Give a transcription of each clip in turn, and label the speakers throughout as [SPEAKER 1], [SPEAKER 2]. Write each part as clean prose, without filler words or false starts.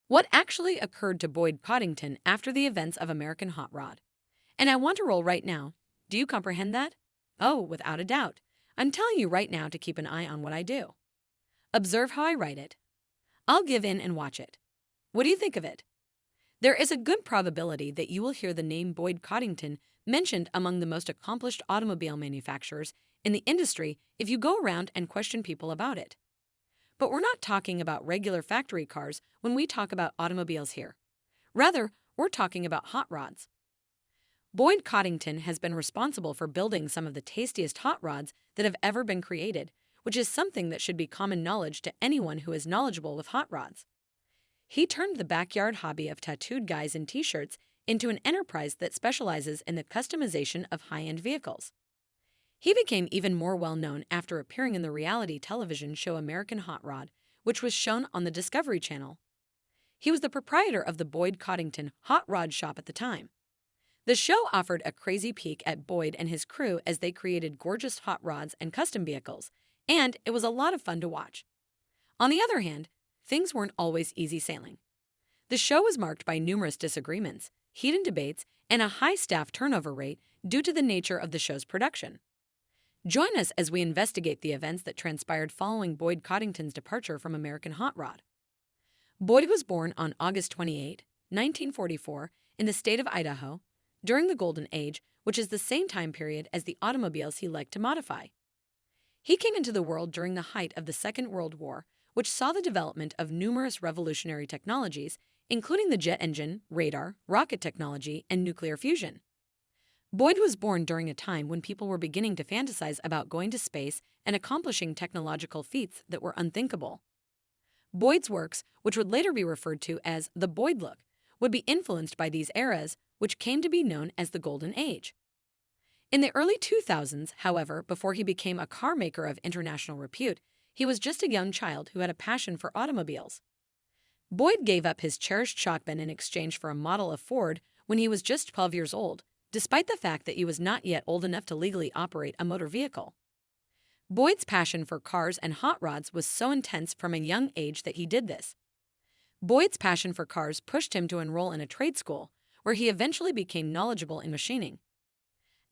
[SPEAKER 1] What actually occurred to Boyd Coddington after the events of American Hot Rod? And I want to roll right now. Do you comprehend that? Oh, without a doubt. I'm telling you right now to keep an eye on what I do. Observe how I write it. I'll give in and watch it. What do you think of it? There is a good probability that you will hear the name Boyd Coddington mentioned among the most accomplished automobile manufacturers in the industry if you go around and question people about it. But we're not talking about regular factory cars when we talk about automobiles here. Rather, we're talking about hot rods. Boyd Coddington has been responsible for building some of the tastiest hot rods that have ever been created, which is something that should be common knowledge to anyone who is knowledgeable with hot rods. He turned the backyard hobby of tattooed guys in t-shirts into an enterprise that specializes in the customization of high-end vehicles. He became even more well-known after appearing in the reality television show American Hot Rod, which was shown on the Discovery Channel. He was the proprietor of the Boyd Coddington Hot Rod Shop at the time. The show offered a crazy peek at Boyd and his crew as they created gorgeous hot rods and custom vehicles, and it was a lot of fun to watch. On the other hand, things weren't always easy sailing. The show was marked by numerous disagreements, heated debates, and a high staff turnover rate due to the nature of the show's production. Join us as we investigate the events that transpired following Boyd Coddington's departure from American Hot Rod. Boyd was born on August 28, 1944, in the state of Idaho, during the Golden Age, which is the same time period as the automobiles he liked to modify. He came into the world during the height of the Second World War, which saw the development of numerous revolutionary technologies, including the jet engine, radar, rocket technology, and nuclear fusion. Boyd was born during a time when people were beginning to fantasize about going to space and accomplishing technological feats that were unthinkable. Boyd's works, which would later be referred to as the Boyd look, would be influenced by these eras, which came to be known as the Golden Age. In the early 2000s, however, before he became a car maker of international repute, he was just a young child who had a passion for automobiles. Boyd gave up his cherished shotgun in exchange for a model of Ford when he was just 12 years old, despite the fact that he was not yet old enough to legally operate a motor vehicle. Boyd's passion for cars and hot rods was so intense from a young age that he did this. Boyd's passion for cars pushed him to enroll in a trade school, where he eventually became knowledgeable in machining.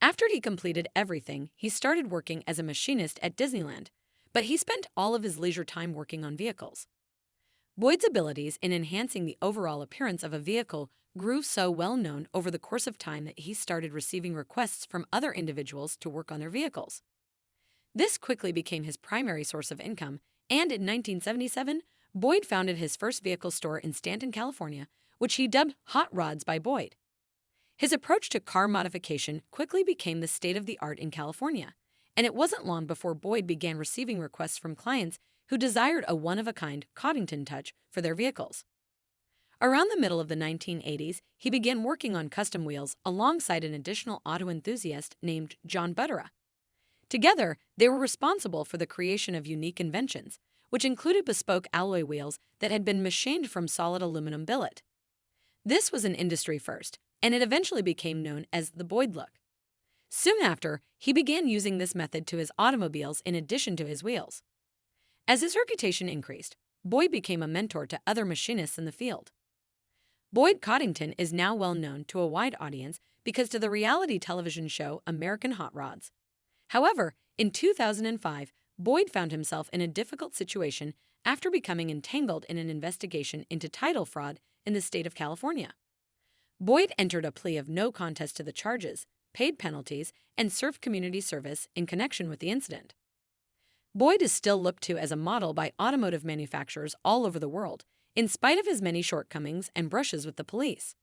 [SPEAKER 1] After he completed everything, he started working as a machinist at Disneyland, but he spent all of his leisure time working on vehicles. Boyd's abilities in enhancing the overall appearance of a vehicle grew so well known over the course of time that he started receiving requests from other individuals to work on their vehicles. This quickly became his primary source of income, and in 1977, Boyd founded his first vehicle store in Stanton, California, which he dubbed Hot Rods by Boyd. His approach to car modification quickly became the state-of-the-art in California, and it wasn't long before Boyd began receiving requests from clients who desired a one-of-a-kind Coddington touch for their vehicles. Around the middle of the 1980s, he began working on custom wheels alongside an additional auto enthusiast named John Butera. Together, they were responsible for the creation of unique inventions, which included bespoke alloy wheels that had been machined from solid aluminum billet. This was an industry first, and it eventually became known as the Boyd look. Soon after, he began using this method to his automobiles in addition to his wheels. As his reputation increased, Boyd became a mentor to other machinists in the field. Boyd Coddington is now well known to a wide audience because of the reality television show American Hot Rods. However, in 2005, Boyd found himself in a difficult situation after becoming entangled in an investigation into title fraud in the state of California. Boyd entered a plea of no contest to the charges, paid penalties, and served community service in connection with the incident. Boyd is still looked to as a model by automotive manufacturers all over the world, in spite of his many shortcomings and brushes with the police.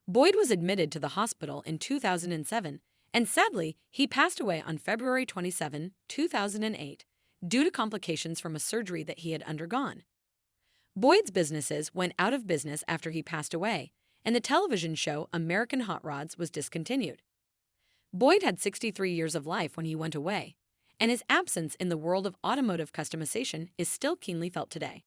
[SPEAKER 1] Boyd was admitted to the hospital in 2007, and sadly, he passed away on February 27, 2008, due to complications from a surgery that he had undergone. Boyd's businesses went out of business after he passed away, and the television show American Hot Rods was discontinued. Boyd had 63 years of life when he went away, and his absence in the world of automotive customization is still keenly felt today.